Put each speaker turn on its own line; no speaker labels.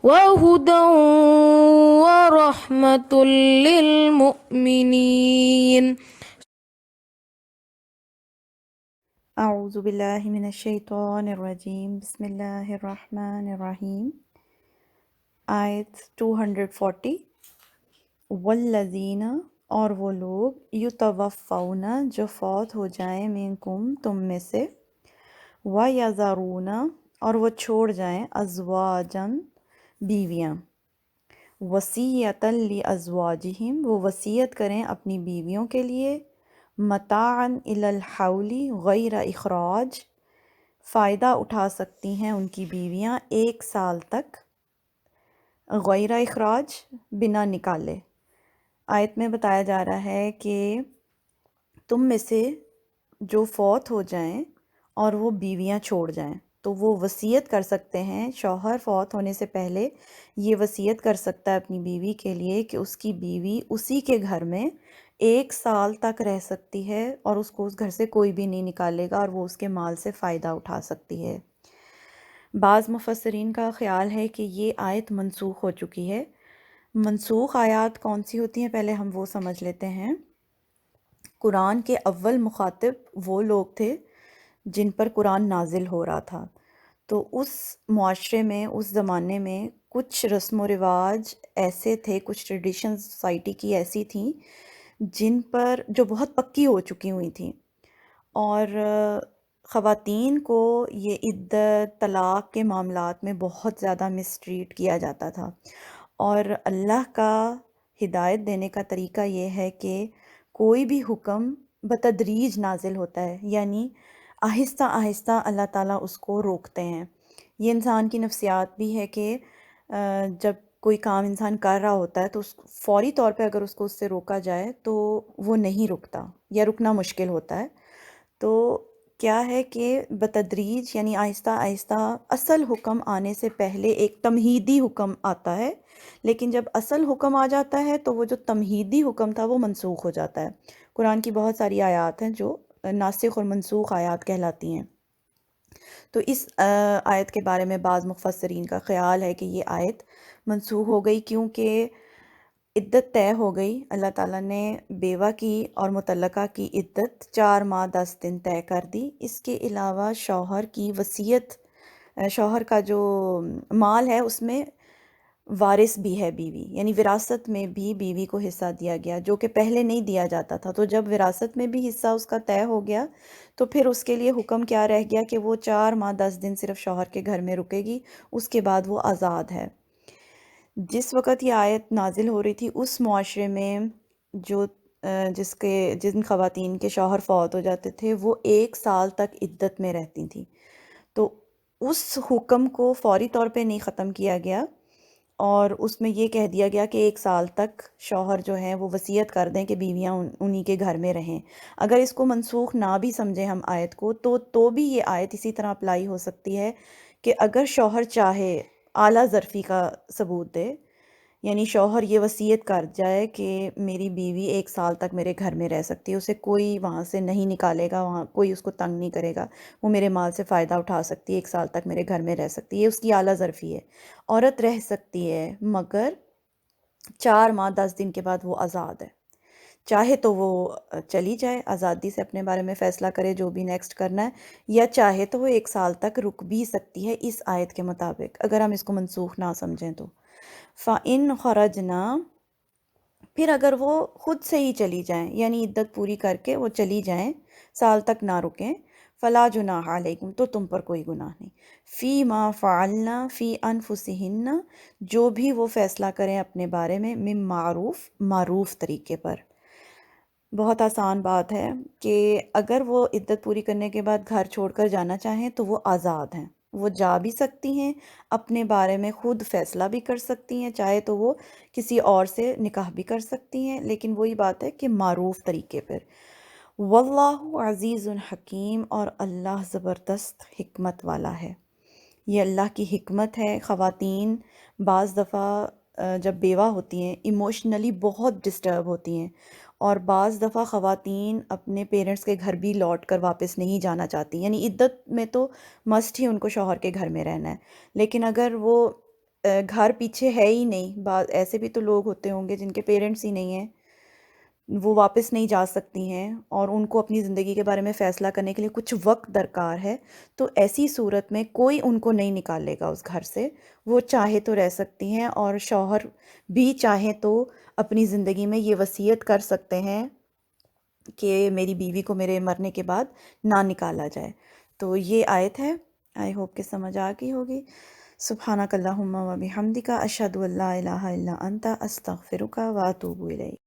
وهدى ورحمة للمؤمنين.
اعوذ باللہ من الشیطان الرجیم، بسم اللہ الرحمن الرحیم۔ آیت 240۔ والذین، اور وہ لوگ، یتوفون، جو فوت ہو جائیں، منکم، تم میں سے، ویذرون، اور وہ چھوڑ جائیں، ازواجن، بیویاں، وصیۃ لازواجہم، وہ وصیت کریں اپنی بیویوں کے لیے، متاعا الی الحول غیر اخراج، فائدہ اٹھا سکتی ہیں ان کی بیویاں 1 سال تک، غیر اخراج، بنا نکالے۔ آیت میں بتایا جا رہا ہے کہ تم میں سے جو فوت ہو جائیں اور وہ بیویاں چھوڑ جائیں تو وہ وصیت کر سکتے ہیں۔ شوہر فوت ہونے سے پہلے یہ وصیت کر سکتا ہے اپنی بیوی کے لیے کہ اس کی بیوی اسی کے گھر میں 1 سال تک رہ سکتی ہے اور اس کو اس گھر سے کوئی بھی نہیں نکالے گا اور وہ اس کے مال سے فائدہ اٹھا سکتی ہے۔ بعض مفسرین کا خیال ہے کہ یہ آیت منسوخ ہو چکی ہے۔ منسوخ آیات کون سی ہوتی ہیں پہلے ہم وہ سمجھ لیتے ہیں۔ قرآن کے اول مخاطب وہ لوگ تھے جن پر قرآن نازل ہو رہا تھا، تو اس معاشرے میں، اس زمانے میں کچھ رسم و رواج ایسے تھے، کچھ ٹریڈیشن سوسائٹی کی ایسی تھیں جن پر جو بہت پکی ہو چکی ہوئی تھیں، اور خواتین کو یہ عدت، طلاق کے معاملات میں بہت زیادہ مسٹریٹ کیا جاتا تھا، اور اللہ کا ہدایت دینے کا طریقہ یہ ہے کہ کوئی بھی حکم بتدریج نازل ہوتا ہے، یعنی آہستہ آہستہ اللہ تعالیٰ اس کو روکتے ہیں۔ یہ انسان کی نفسیات بھی ہے کہ جب کوئی کام انسان کر رہا ہوتا ہے تو فوری طور پہ اگر اس کو اس سے روکا جائے تو وہ نہیں رکتا یا رکنا مشکل ہوتا ہے۔ تو کیا ہے کہ بتدریج یعنی آہستہ آہستہ اصل حکم آنے سے پہلے ایک تمہیدی حکم آتا ہے، لیکن جب اصل حکم آ جاتا ہے تو وہ جو تمہیدی حکم تھا وہ منسوخ ہو جاتا ہے۔ قرآن کی بہت ساری آیات ہیں جو ناسخ اور منسوخ آیات کہلاتی ہیں۔ تو اس آیت کے بارے میں بعض مفسرین کا خیال ہے کہ یہ آیت منسوخ ہو گئی کیونکہ عدت طے ہو گئی۔ اللہ تعالیٰ نے بیوہ کی اور مطلقہ کی عدت 4 ماہ 10 دن طے کر دی۔ اس کے علاوہ شوہر کی وصیت، شوہر کا جو مال ہے اس میں وارث بھی ہے بیوی، یعنی وراثت میں بھی بیوی کو حصہ دیا گیا جو کہ پہلے نہیں دیا جاتا تھا۔ تو جب وراثت میں بھی حصہ اس کا طے ہو گیا تو پھر اس کے لیے حکم کیا رہ گیا کہ وہ 4 ماہ 10 دن صرف شوہر کے گھر میں رکے گی، اس کے بعد وہ آزاد ہے۔ جس وقت یہ آیت نازل ہو رہی تھی اس معاشرے میں جو جن خواتین کے شوہر فوت ہو جاتے تھے وہ 1 سال تک عدت میں رہتی تھیں، تو اس حکم کو فوری طور پہ نہیں ختم کیا گیا، اور اس میں یہ کہہ دیا گیا کہ 1 سال تک شوہر جو ہیں وہ وصیت کر دیں کہ بیویاں انہی کے گھر میں رہیں۔ اگر اس کو منسوخ نہ بھی سمجھیں ہم آیت کو تو بھی یہ آیت اسی طرح اپلائی ہو سکتی ہے کہ اگر شوہر چاہے اعلیٰ ظرفی کا ثبوت دے، یعنی شوہر یہ وصیت کر جائے کہ میری بیوی 1 سال تک میرے گھر میں رہ سکتی ہے، اسے کوئی وہاں سے نہیں نکالے گا، وہاں کوئی اس کو تنگ نہیں کرے گا، وہ میرے مال سے فائدہ اٹھا سکتی ہے، 1 سال تک میرے گھر میں رہ سکتی ہے، یہ اس کی اعلیٰ ظرفی ہے۔ عورت رہ سکتی ہے مگر 4 ماہ 10 دن کے بعد وہ آزاد ہے، چاہے تو وہ چلی جائے آزادی سے، اپنے بارے میں فیصلہ کرے جو بھی نیکسٹ کرنا ہے، یا چاہے تو وہ 1 سال تک رک بھی سکتی ہے اس آیت کے مطابق، اگر ہم اس کو منسوخ نہ سمجھیں تو۔ فَإِنْ خَرَجْنَا، پھر اگر وہ خود سے ہی چلی جائیں، یعنی عدت پوری کر کے وہ چلی جائیں، سال تک نہ رکیں، فلا جناح علیکم، تو تم پر کوئی گناہ نہیں، فی ما فعلنا فی انفسہن، جو بھی وہ فیصلہ کریں اپنے بارے میں، من معروف، معروف طریقے پر۔ بہت آسان بات ہے کہ اگر وہ عدت پوری کرنے کے بعد گھر چھوڑ کر جانا چاہیں تو وہ آزاد ہیں، وہ جا بھی سکتی ہیں، اپنے بارے میں خود فیصلہ بھی کر سکتی ہیں، چاہے تو وہ کسی اور سے نکاح بھی کر سکتی ہیں، لیکن وہی بات ہے کہ معروف طریقے پر۔ واللہ عزیز حکیم، اور اللہ زبردست حکمت والا ہے۔ یہ اللہ کی حکمت ہے۔ خواتین بعض دفعہ جب بیوہ ہوتی ہیں ایموشنلی بہت ڈسٹرب ہوتی ہیں، اور بعض دفعہ خواتین اپنے پیرنٹس کے گھر بھی لوٹ کر واپس نہیں جانا چاہتی، یعنی عدت میں تو مسٹ ہی ان کو شوہر کے گھر میں رہنا ہے، لیکن اگر وہ گھر پیچھے ہے ہی نہیں، بعض ایسے بھی تو لوگ ہوتے ہوں گے جن کے پیرنٹس ہی نہیں ہیں، وہ واپس نہیں جا سکتی ہیں اور ان کو اپنی زندگی کے بارے میں فیصلہ کرنے کے لیے کچھ وقت درکار ہے، تو ایسی صورت میں کوئی ان کو نہیں نکالے گا اس گھر سے، وہ چاہے تو رہ سکتی ہیں، اور شوہر بھی چاہیں تو اپنی زندگی میں یہ وصیت کر سکتے ہیں کہ میری بیوی کو میرے مرنے کے بعد نہ نکالا جائے۔ تو یہ آیت ہے، آئی ہوپ کہ سمجھ آ گئی ہوگی۔ سبحانک اللہم و بحمدک اشہد ان لا الہ الا انت استغفرک و اتوب الیک۔